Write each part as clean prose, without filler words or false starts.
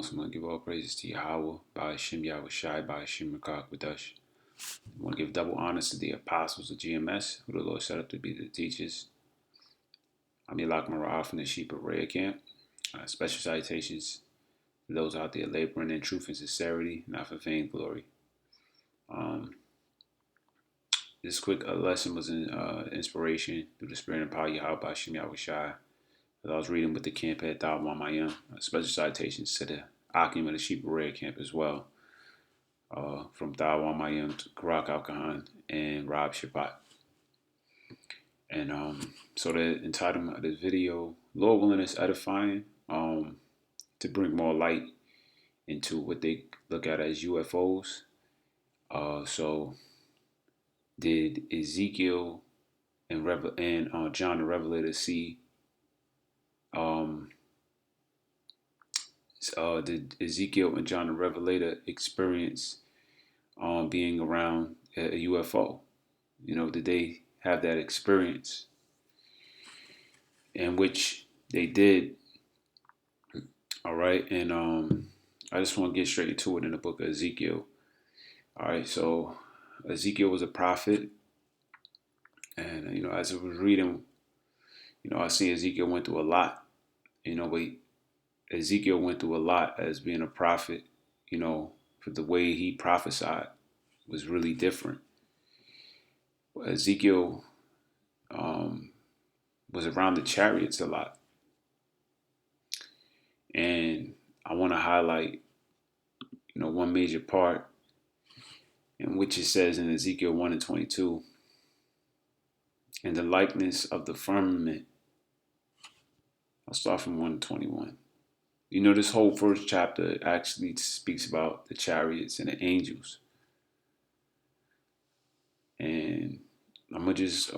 foremost, I want to give all praises to Yahweh, by Hashem Yahweh Shai, by Hashem Rakak Wadash. I want to give double honors to the apostles of GMS, who the Lord set up to be the teachers. I'm Yalak Marah from the Sheep of Raya camp. Special salutations to those out there laboring in truth and sincerity, not for vain glory. This quick lesson was an inspiration through the spirit and power of Yahweh by Hashem Yahweh Shai. As I was reading with the camp at Dawah Mayim, special citations to the Akim of the Sheep of Raya camp as well, from Dawah Mayim to Karak Al-Kahan and Rob Shabbat. And so the entitlement of this video, Lord willing, is edifying, to bring more light into what they look at as UFOs. So did Ezekiel and John the Revelator see? Did Ezekiel and John the Revelator experience being around a UFO? Did they have that experience? In which they did. All right, and I just want to get straight into it in the book of Ezekiel. All right, so Ezekiel was a prophet, and as I was reading, I see Ezekiel went through a lot. But Ezekiel went through a lot as being a prophet. For the way he prophesied was really different. Ezekiel was around the chariots a lot. And I want to highlight, one major part in which it says in Ezekiel 1:22, in the likeness of the firmament. I'll start from 1:21. This whole first chapter actually speaks about the chariots and the angels. And I'm going to just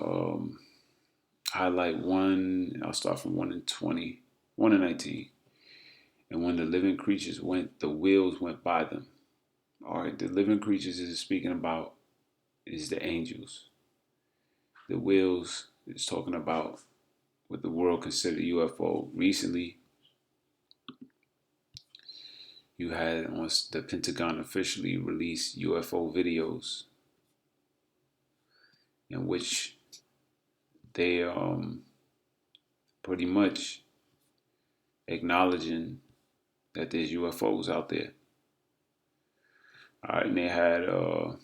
highlight one. I'll start from 1:20, 1:19. And when the living creatures went, the wheels went by them. All right, the living creatures is speaking about is the angels. The wheels is talking about what the world considered UFO. Recently, you had the Pentagon officially released UFO videos in which they pretty much acknowledging that there's UFOs out there. All right, and they had a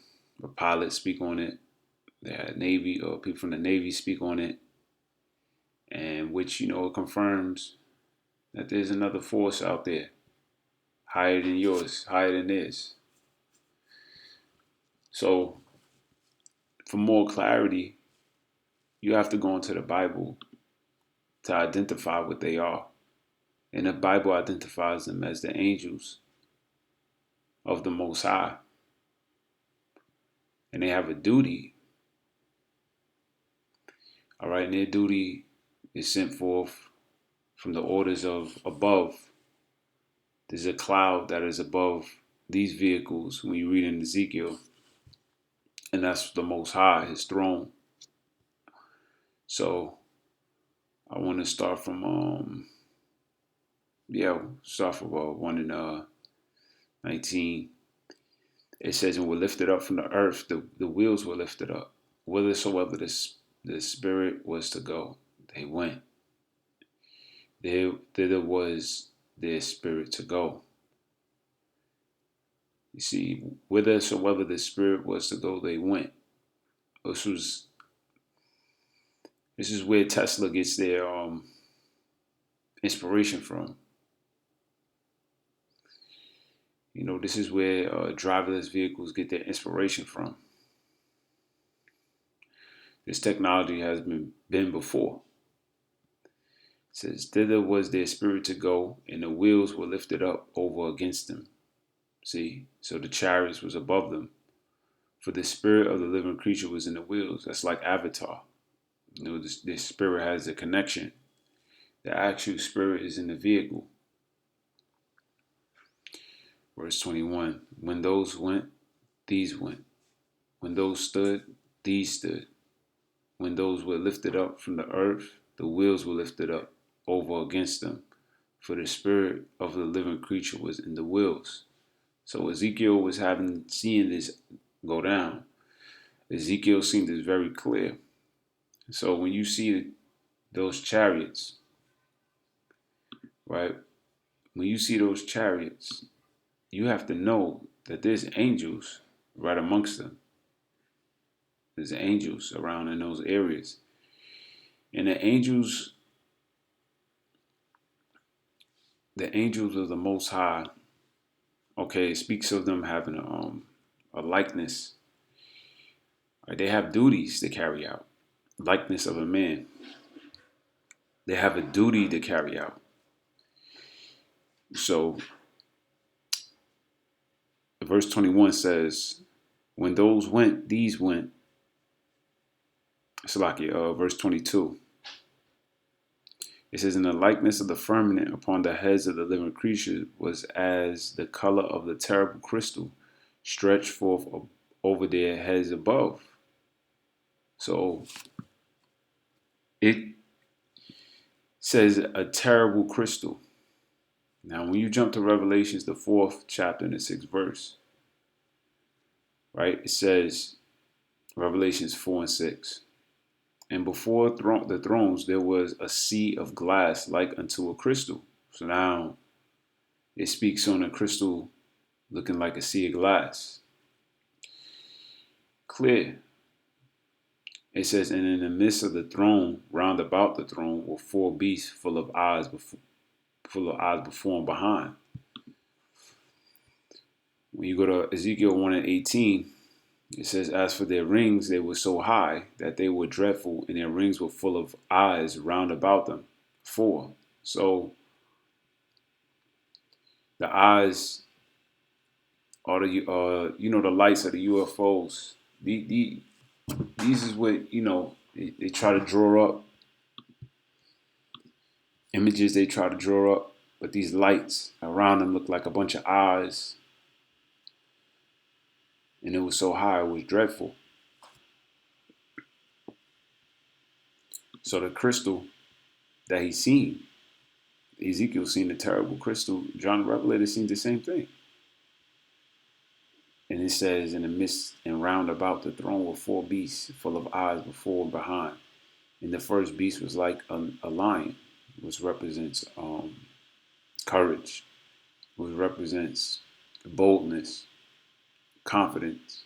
pilot speak on it. They had Navy or people from the Navy speak on it, and which it confirms that there's another force out there, higher than yours, higher than theirs. So, for more clarity, you have to go into the Bible to identify what they are. And the Bible identifies them as the angels of the Most High. And they have a duty. All right, and their duty is sent forth from the orders of above. There's a cloud that is above these vehicles when you read in Ezekiel. And that's the Most High, his throne. So I want to start from 1:19. It says, and were lifted up from the earth, the wheels were lifted up. Whithersoever the spirit was to go, they went. Thither was their spirit to go. You see, whithersoever the spirit was to go, they went. This is where Tesla gets their inspiration from. This is where driverless vehicles get their inspiration from. This technology has been before. It says, thither was their spirit to go, and the wheels were lifted up over against them. See, so the chariots was above them. For the spirit of the living creature was in the wheels. That's like Avatar. This spirit has a connection. The actual spirit is in the vehicle. Verse 21, when those went, these went. When those stood, these stood. When those were lifted up from the earth, the wheels were lifted up over against them. for the spirit of the living creature was in the wheels. So Ezekiel was seeing this go down. Ezekiel seen this very clear. So when you see those chariots, right? When you see those chariots, you have to know that there's angels right amongst them. There's angels around in those areas. And the angels of the Most High, okay, it speaks of them having a likeness. Right? They have duties to carry out. Likeness of a man. They have a duty to carry out. So verse 21 says, when those went, these went. Salakia, verse 22. It says, in the likeness of the firmament upon the heads of the living creatures was as the color of the terrible crystal stretched forth over their heads above. So it says a terrible crystal. Now, when you jump to Revelations, the 4th chapter and the 6th verse, right, it says, Revelations 4 and 6. And before the thrones there was a sea of glass like unto a crystal. So now it speaks on a crystal looking like a sea of glass. Clear. It says, and in the midst of the throne, round about the throne, were four beasts full of eyes before and behind. When you go to Ezekiel 1 and 18, it says, as for their rings, they were so high that they were dreadful, and their rings were full of eyes round about them. 4. So the eyes are the the lights of the UFOs. These is what they try to draw up images. They try to draw up, but these lights around them look like a bunch of eyes, and it was so high, it was dreadful. So the crystal that he seen, Ezekiel seen the terrible crystal. John the Revelator seen the same thing. And it says, in the midst and round about the throne were four beasts full of eyes before and behind. And the first beast was like a lion, which represents courage, which represents boldness, confidence.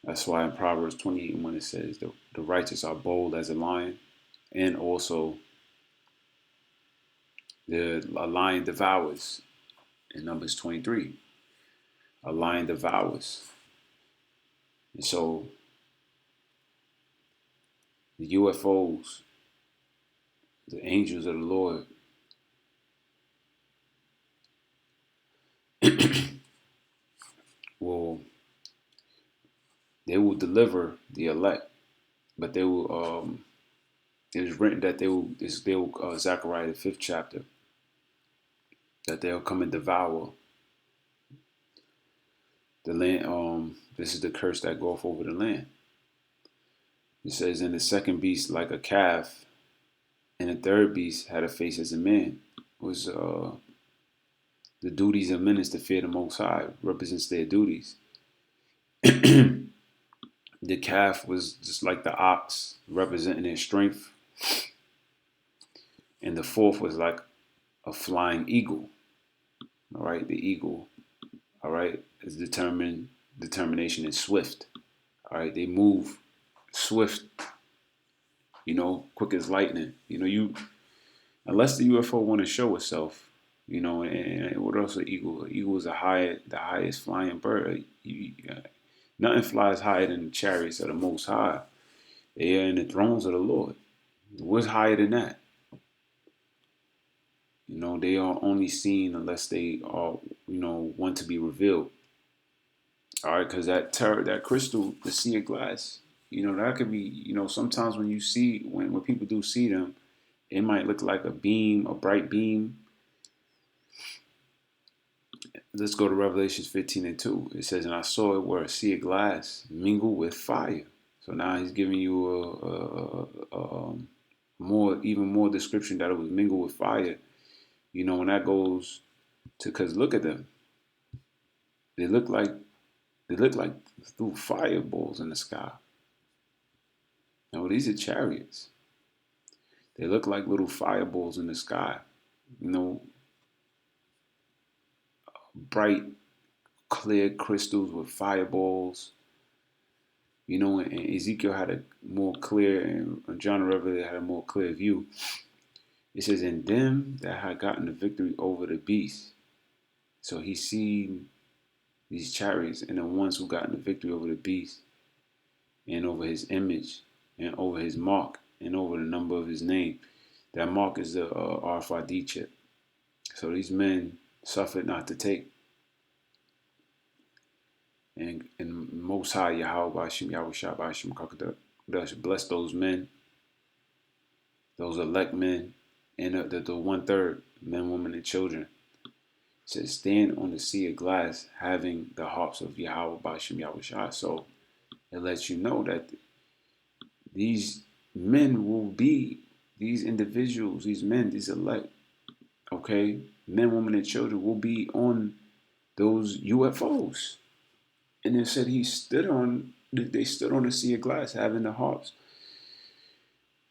That's why in Proverbs 28, when it says the righteous are bold as a lion, and also a lion devours in Numbers 23. A lion devours. And so the UFOs, the angels of the Lord, they will deliver the elect, but they will. It is written that they will Zechariah the 5th chapter, that they'll come and devour the land. This is the curse that goeth over the land. It says, and the second beast like a calf, and the third beast had a face as a man. It was the duties of men is to fear the Most High, represents their duties. The calf was just like the ox, representing their strength. And the fourth was like a flying eagle. All right, the eagle, all right, is determination and swift. All right, they move swift, quick as lightning. Unless the UFO want to show itself, and what else an eagle? An eagle is the highest flying bird. Nothing flies higher than the chariots of the Most High. They are in the thrones of the Lord. What's higher than that? They are only seen unless they are, want to be revealed. All right, because that crystal, the sea of glass, that could be, sometimes when you see, when people do see them, it might look like a beam, a bright beam. Let's go to Revelations 15 and 2. It says, and I saw it where a sea of glass mingled with fire. So now he's giving you even more description that it was mingled with fire. When that goes to, because look at them. They look like they look like little fireballs in the sky. No, these are chariots. They look like little fireballs in the sky. You know, bright, clear crystals with fireballs. And Ezekiel had a more clear, and John the Revelator had a more clear view. It says, "In them that had gotten the victory over the beast." So he's seen these chariots and the ones who gotten the victory over the beast and over his image and over his mark and over the number of his name. That mark is the RFID chip. So these men suffered not to take. And Most High Yahweh Bashim Yahushua Bashim Kakadash bless those men, those elect men, and the 1/3 men, women, and children. It says, stand on the sea of glass, having the harps of Yahweh Bashim Yahushua. So it lets you know that these men will be, these individuals, these men, these elect, okay, men, women, and children will be on those UFOs. And it said they stood on the sea of glass having the harps.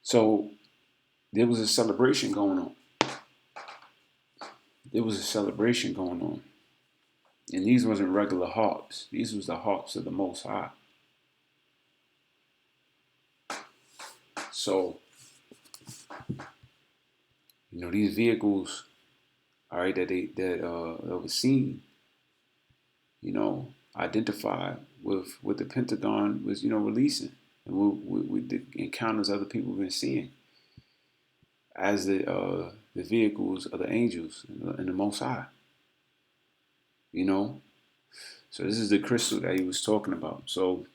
So there was a celebration going on. There was a celebration going on. And these wasn't regular harps. These was the harps of the Most High. So, these vehicles, all right, that was seen, identified with what the Pentagon was, releasing, and with the encounters other people have been seeing as the vehicles of the angels and the Most High. So this is the crystal that he was talking about. So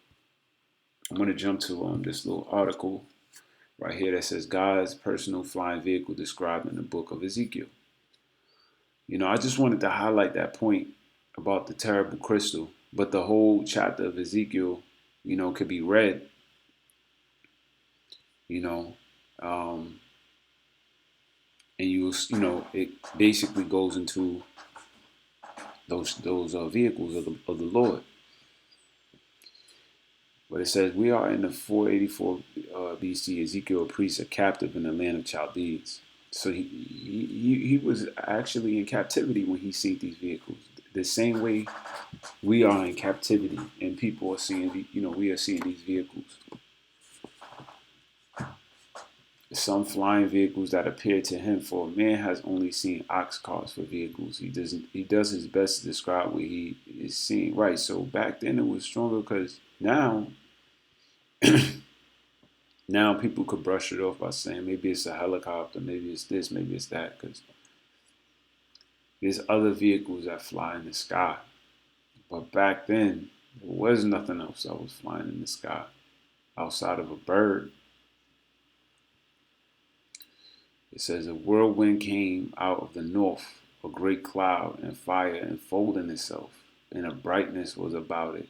I'm going to jump to this little article right here that says God's personal flying vehicle described in the book of Ezekiel. I just wanted to highlight that point about the terrible crystal, but the whole chapter of Ezekiel, could be read, and it basically goes into those vehicles of the Lord. But it says, we are in the 484 BC. Ezekiel, a priest, a captive in the land of Chaldees. So he was actually in captivity when he seen these vehicles. The same way we are in captivity, and people are seeing, we are seeing these vehicles. Some flying vehicles that appear to him, for a man has only seen ox carts for vehicles. He does his best to describe what he is seeing. Right. So back then it was stronger, because now people could brush it off by saying maybe it's a helicopter, maybe it's this, maybe it's that, because there's other vehicles that fly in the sky. But back then, there was nothing else that was flying in the sky outside of a bird. It says, a whirlwind came out of the north, a great cloud and fire enfolding itself, and a brightness was about it,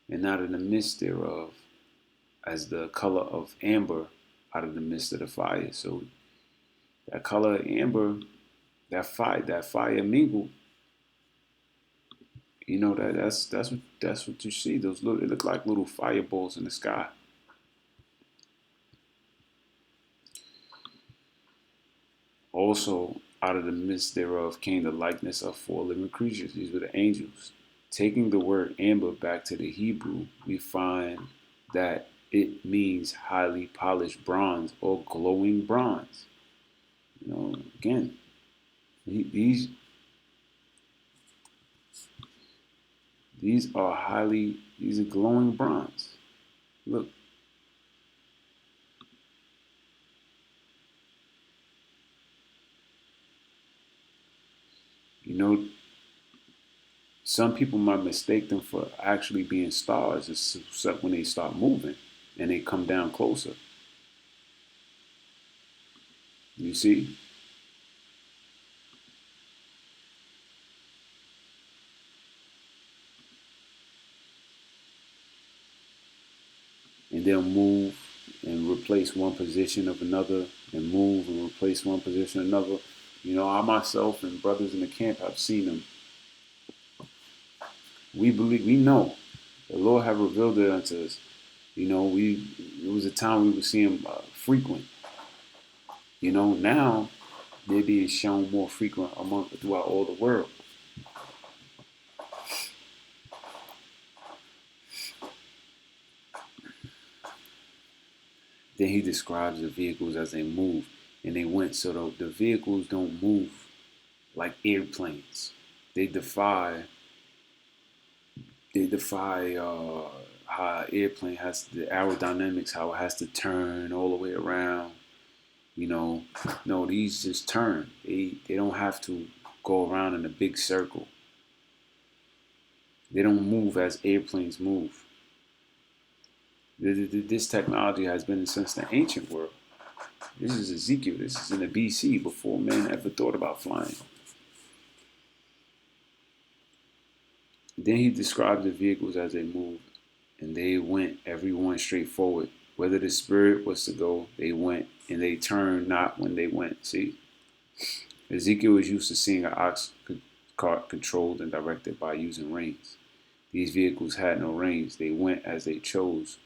and out of the midst thereof, as the color of amber out of the midst of the fire. So that color of amber, that fire mingled. That's what you see. They look like little fireballs in the sky. Also, out of the midst thereof came the likeness of 4 living creatures. These were the angels. Taking the word amber back to the Hebrew, we find that it means highly polished bronze or glowing bronze. Again, these are glowing bronze. Look. Some people might mistake them for actually being stars, except when they start moving and they come down closer. You see? And they'll move and replace one position of another, and move and replace one position of another. I myself and brothers in the camp have seen them. We know the Lord have revealed it unto us. It was a time we would see them frequent. Now they're being shown more frequent throughout all the world. Then he describes the vehicles as they move, and they went. So the vehicles don't move like airplanes. They defy. They defy how an airplane has the aerodynamics, how it has to turn all the way around. No, these just turn. They don't have to go around in a big circle. They don't move as airplanes move. This technology has been since the ancient world. This is Ezekiel. This is in the BC, before men ever thought about flying. Then he described the vehicles as they moved, and they went every one straight forward. Whether the spirit was to go, they went, and they turned not when they went. See, Ezekiel was used to seeing an ox cart controlled and directed by using reins. These vehicles had no reins. They went as they chose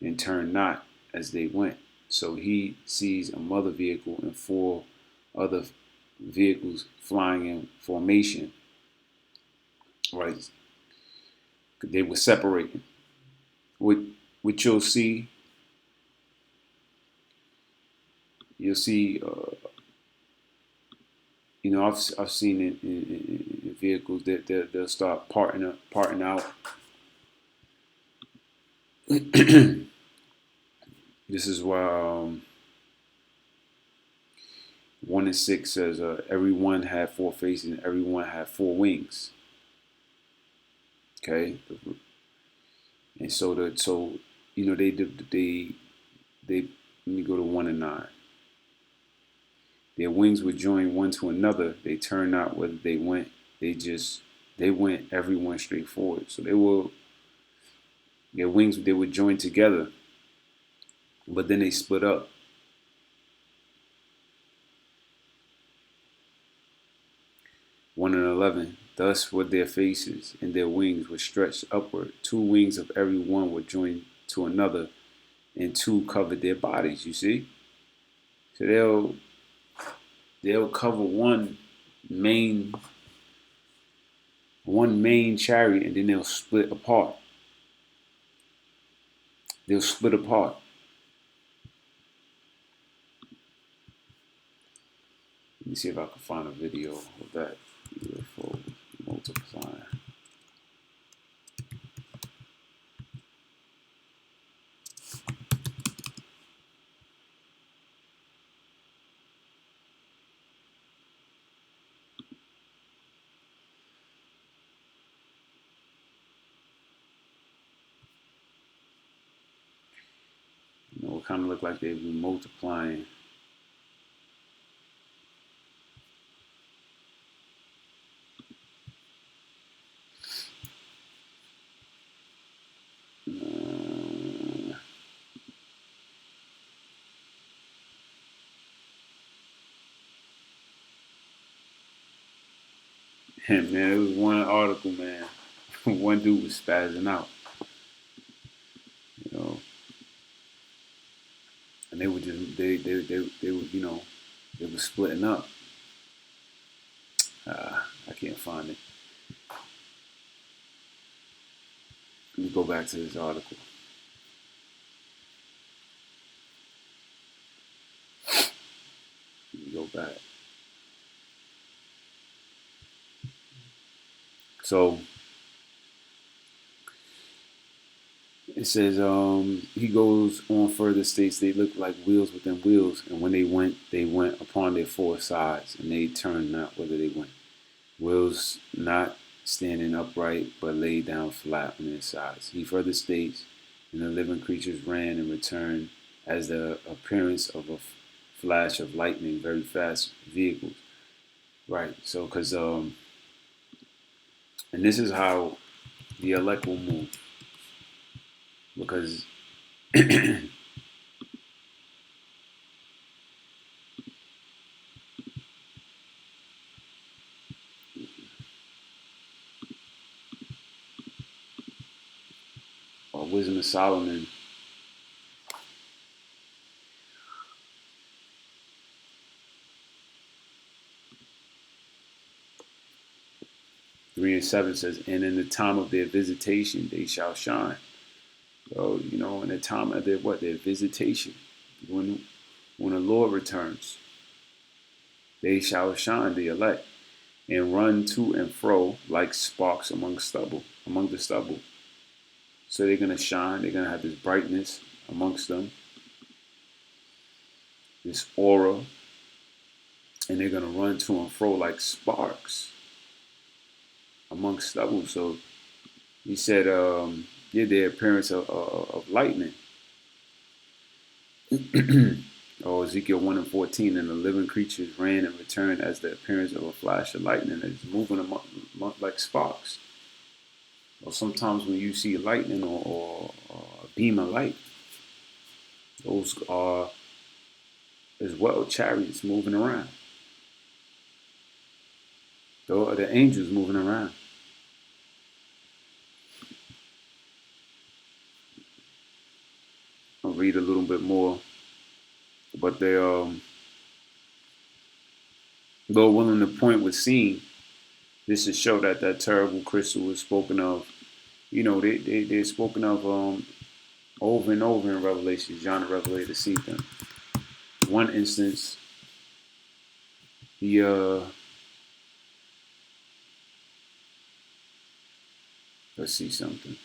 and turned not as they went. So he sees a mother vehicle and four other vehicles flying in formation. Right? They were separating. What you'll see, I've seen it in vehicles that they'll start parting out. This is why 1:6 says everyone had four faces and everyone had four wings. Okay, and they let me go to 1:9. Their wings would join one to another. They turned not whether they went. They went everyone straight forward. So their wings they would join together, but then they split up. 1:11. Thus were their faces, and their wings were stretched upward. Two wings of every one were joined to another, and two covered their bodies. You see, so they'll cover main one main chariot, and then they'll split apart. They'll split apart. Let me see if I can find a video of that UFO multiplying. It kind of looked like they've been multiplying. Man, it was one article, man. One dude was spazzing out, you know, and they were just they were they were splitting up. I can't find it. Let me go back to this article. Let me go back. So it says he goes on further states they looked like wheels within wheels, and when they went upon their four sides, and they turned not whether they went. Wheels not standing upright, but laid down flat on their sides. He further states, and the living creatures ran and returned as the appearance of a flash of lightning, very fast vehicles. Right. So, and this is how the elect will move, because Wisdom of Solomon. Three and 7 says, and in the time of their visitation they shall shine. So, in the time of their visitation, when the Lord returns, they shall shine, the elect, and run to and fro like sparks among the stubble. So they're gonna shine, they're gonna have this brightness amongst them, this aura, and they're gonna run to and fro like sparks amongst stubble. So he said, the appearance of lightning. Ezekiel 1 and 14, and the living creatures ran and returned as the appearance of a flash of lightning that is moving among like sparks. Or sometimes when you see lightning or a beam of light, those are as well chariots moving around. Those are the angels moving around. I'll read a little bit more, but they Lord willing, the point was seen. This to show that that terrible crystal was spoken of. They're spoken of over and over in Revelation. John the Revelator sees them. One instance, he let's see something.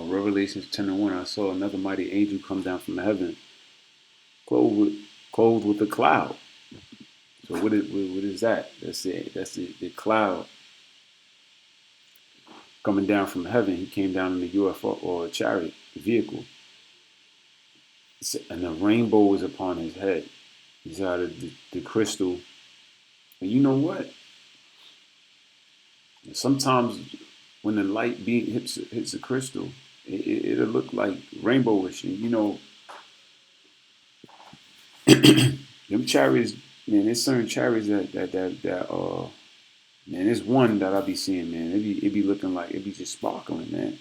Revelation 10 and 1, I saw another mighty angel come down from heaven, clothed with a cloud. So what is that? That's the cloud coming down from heaven. He came down in a UFO or a chariot vehicle, and the rainbow was upon his head. He saw the crystal. And you know what? Sometimes when the light beam hits the crystal, it'll look like rainbowish. And them chariots, man, there's certain chariots that man, there's one that I be seeing, man. It be looking like it be just sparkling, man.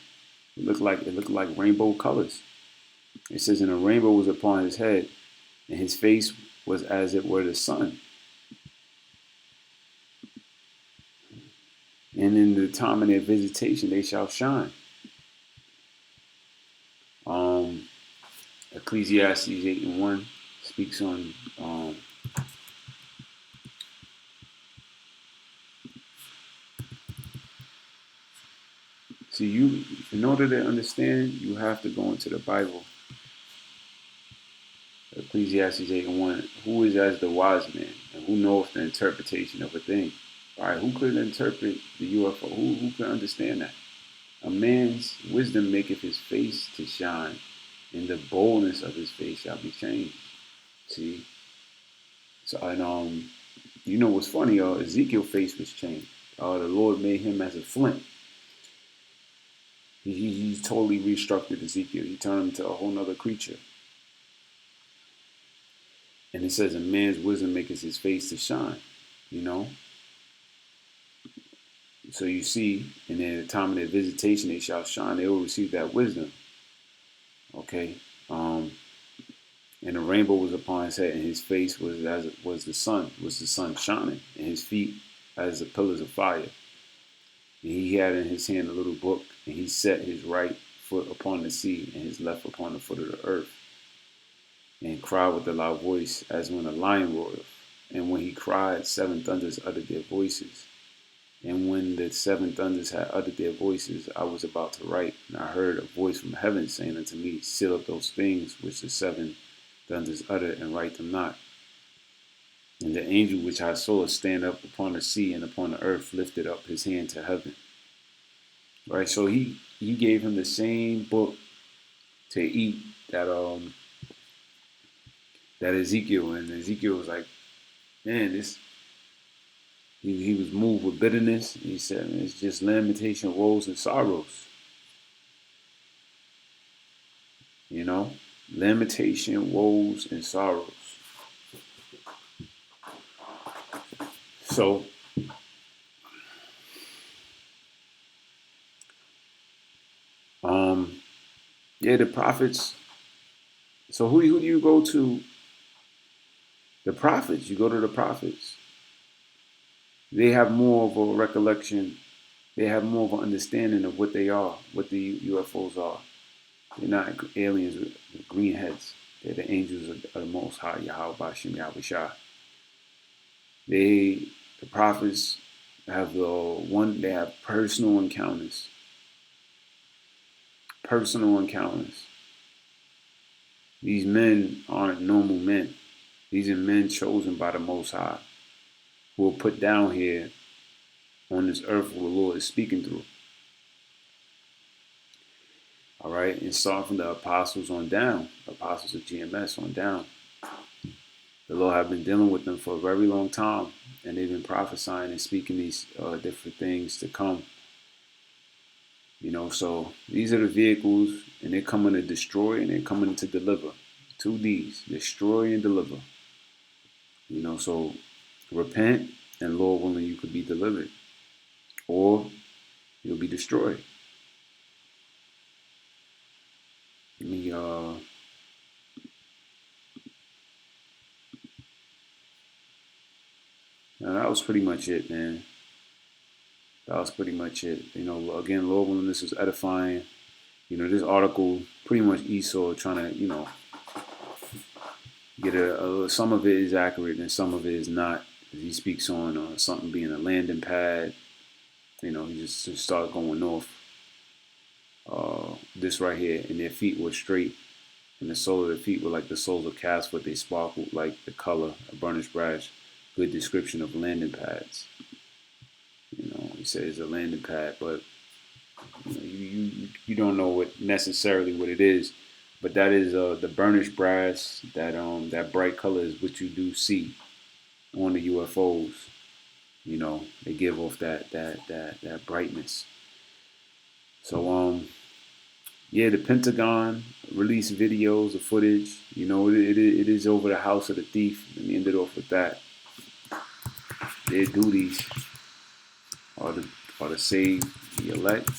It looked like rainbow colors. It says, and a rainbow was upon his head, and his face was as it were the sun. And in the time of their visitation, they shall shine. Ecclesiastes 8 and 1 speaks on see, you, in order to understand, you have to go into the Bible. Ecclesiastes 8 and 1, who is as the wise man, and who knoweth the interpretation of a thing? All right, who could interpret the UFO? Who could understand that? A man's wisdom maketh his face to shine, and the boldness of his face shall be changed. See? So, and what's funny? Ezekiel's face was changed. The Lord made him as a flint. He totally restructured Ezekiel. He turned him into a whole nother creature. And it says, a man's wisdom maketh his face to shine. So you see, and in the time of their visitation, they shall shine. They will receive that wisdom. Okay. And the rainbow was upon his head, and his face was as it was the sun shining, and his feet as the pillars of fire. And he had in his hand a little book, and he set his right foot upon the sea, and his left upon the foot of the earth, and cried with a loud voice, as when a lion roareth. And when he cried, seven thunders uttered their voices, And when the seven thunders had uttered their voices, I was about to write, and I heard a voice from heaven saying unto me, seal up those things which the seven thunders uttered, and write them not. And the angel which I saw stand up upon the sea and upon the earth lifted up his hand to heaven. Right, so he gave him the same book to eat that Ezekiel, and Ezekiel was like, man, this he was moved with bitterness. He said, man, it's just lamentation, woes, and sorrows. You know, lamentation, woes, and sorrows. So, yeah, the prophets. So who do you go to? The prophets. You go to the prophets. They have more of a recollection. They have more of an understanding of what they are, what the UFOs are. They're not aliens with green heads. They're the angels of the Most High, Yahweh Bashim Yahweh Shah. The prophets have they have personal encounters. Personal encounters. These men aren't normal men. These are men chosen by the Most High, who are put down here on this earth where the Lord is speaking through. All right, and starting from the apostles on down, apostles of GMS on down. The Lord have been dealing with them for a very long time, and they've been prophesying and speaking these different things to come. You know, so these are the vehicles, and they're coming to destroy and they're coming to deliver. 2 Ds, destroy and deliver. You know, so repent, and Lord willing, you could be delivered, or you'll be destroyed. Let me that was pretty much it, man. That was pretty much it. You know, again, Lord willing, this is edifying. You know, this article pretty much Esau trying to, you know, get some of it is accurate and some of it is not. He speaks on something being a landing pad. You know, he just started going off. This right here, and their feet were straight, and the sole of their feet were like the soles of calves, but they sparkled like the color of burnished brass. Good description of landing pads. You know, he says a landing pad, but you know, you don't know what necessarily what it is, but that is the burnished brass. That bright color is what you do see on the UFOs. You know, they give off that brightness. So yeah, the Pentagon released videos of footage. You know, it is over the house of the thief. Let me end it off with that. Their duties are to save the elect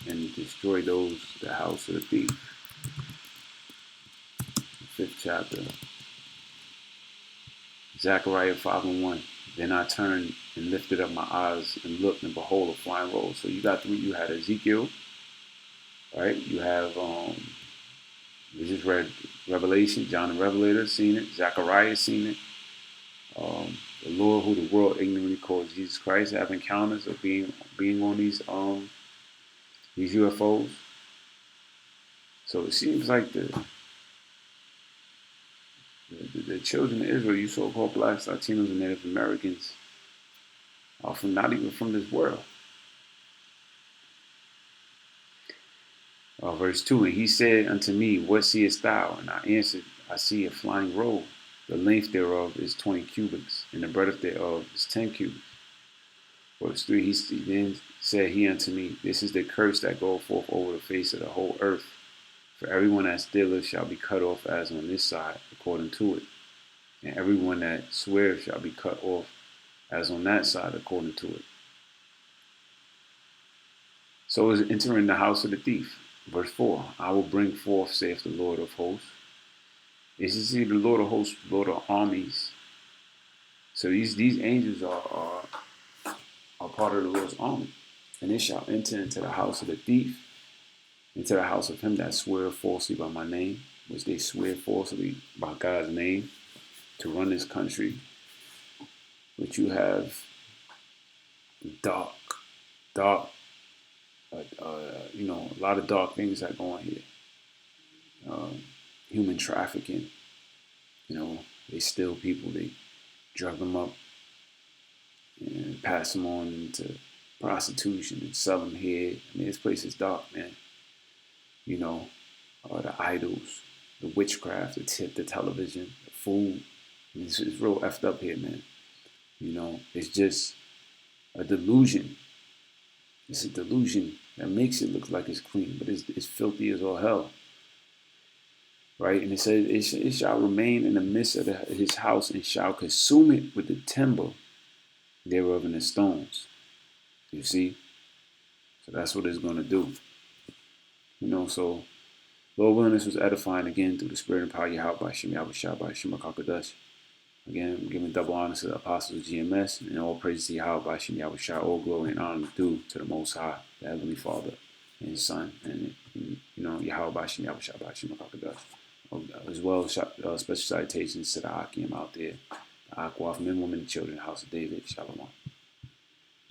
and destroy the house of the thief. The 5th chapter. Zechariah 5:1. Then I turned and lifted up my eyes and looked, and behold, a flying roll. So you had Ezekiel, right? You have we just read Revelation, John the Revelator seen it, Zechariah seen it. The Lord, who the world ignorantly calls Jesus Christ, have encounters of being on these UFOs. So it seems like the children of Israel, you so-called blacks, Latinos, and Native Americans, are not even from this world. Verse 2, and he said unto me, what seest thou? And I answered, I see a flying roll. The length thereof is 20 cubits, and the breadth thereof is 10 cubits. Verse 3, then said he unto me, this is the curse that goeth forth over the face of the whole earth. For everyone that stealeth shall be cut off as on this side, according to it. And everyone that sweareth shall be cut off as on that side, according to it. So is entering the house of the thief. Verse 4, I will bring forth, saith the Lord of hosts. This is the Lord of hosts, Lord of armies. So these angels are part of the Lord's army. And they shall enter into the house of the thief, into the house of him that sweareth falsely by my name, which they swear falsely by God's name, to run this country, which you have dark, dark, a lot of dark things that go on here. Human trafficking, they steal people, they drug them up and pass them on into prostitution and sell them here. I mean, this place is dark, man. The idols, the witchcraft, the television, the food. I mean, it's real effed up here, man. It's just a delusion. It's a delusion that makes it look like it's clean, but it's filthy as all hell. Right? And it says, it shall remain in the midst of his house and shall consume it with the timber thereof and the stones. You see? So that's what it's going to do. So Lord willing, this was edifying again through the spirit and power of Yahweh by Shem Yahweh Shah by Shem Kakadash. Again, I'm giving double honor to the apostles of GMS and all praise to Yahweh by Shem Yahweh Shah. All glory and honor due to the Most High, the Heavenly Father and His Son. And, Yahweh by Shem Yahweh Shah by Shem Kakadash. As well, special salutations to the Akim out there, the Aquaf, men, women, and children, House of David. Shalom.